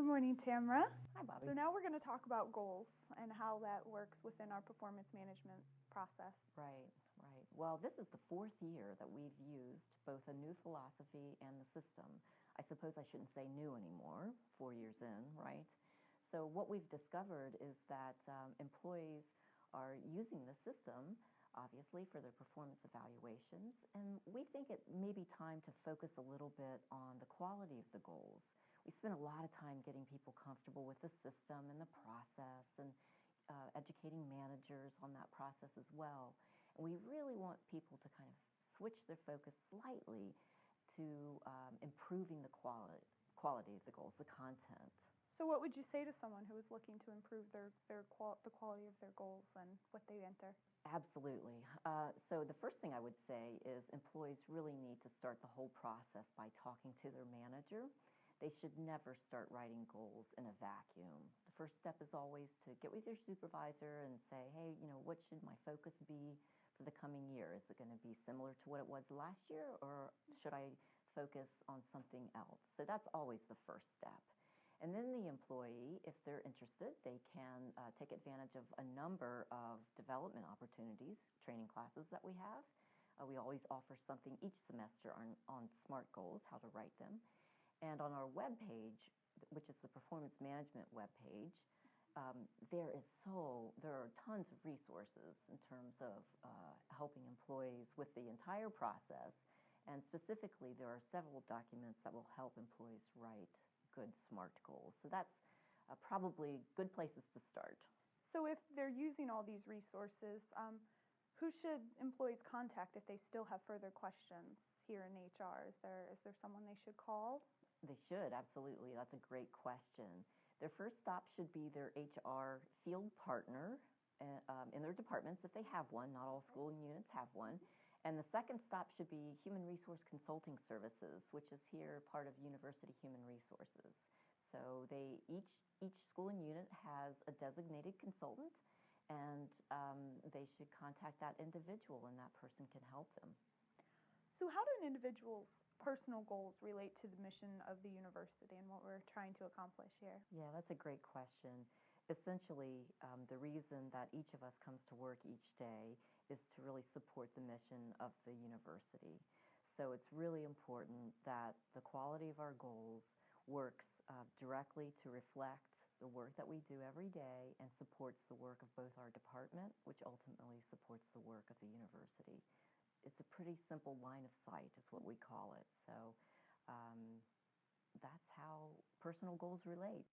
Good morning, Tamara. Hi, Bobby. So now we're going to talk about goals and how that works within our performance management process. Right. Well, this is the fourth year that we've used both a new philosophy and the system. I suppose I shouldn't say new anymore, 4 years in, right? So what we've discovered is that employees are using the system, obviously, for their performance evaluations, and we think it may be time to focus a little bit on the quality of the goals. We spend a lot of time getting people comfortable with the system and the process, and educating managers on that process as well. And we really want people to kind of switch their focus slightly to improving the quality of the goals, the content. So what would you say to someone who is looking to improve the quality of their goals and what they enter? Absolutely. So the first thing I would say is employees really need to start the whole process by talking to their manager. They should never start writing goals in a vacuum. The first step is always to get with your supervisor and say, hey, what should my focus be for the coming year? Is it going to be similar to what it was last year, or should I focus on something else? So that's always the first step. And then the employee, if they're interested, they can take advantage of a number of development opportunities, training classes that we have. We always offer something each semester on SMART goals, how to write them. And on our web page, which is the performance management web page, there are tons of resources in terms of helping employees with the entire process. And specifically, there are several documents that will help employees write good SMART goals. So that's probably good places to start. So if they're using all these resources, who should employees contact if they still have further questions here in HR? Is there someone they should call? They should, absolutely. That's a great question. Their first stop should be their HR field partner in their departments, if they have one. Not all school units have one. And the second stop should be Human Resource Consulting Services, which is here part of University Human Resources. So each school and unit has a designated consultant, and they should contact that individual, and that person can help them. So how do an individual's personal goals relate to the mission of the university and what we're trying to accomplish here? Yeah, that's a great question. Essentially, the reason that each of us comes to work each day is to really support the mission of the university. So it's really important that the quality of our goals works directly to reflect the work that we do every day and supports the work of both our department, which ultimately supports the work of the university. It's a pretty simple line of sight is what we call it. So that's how personal goals relate.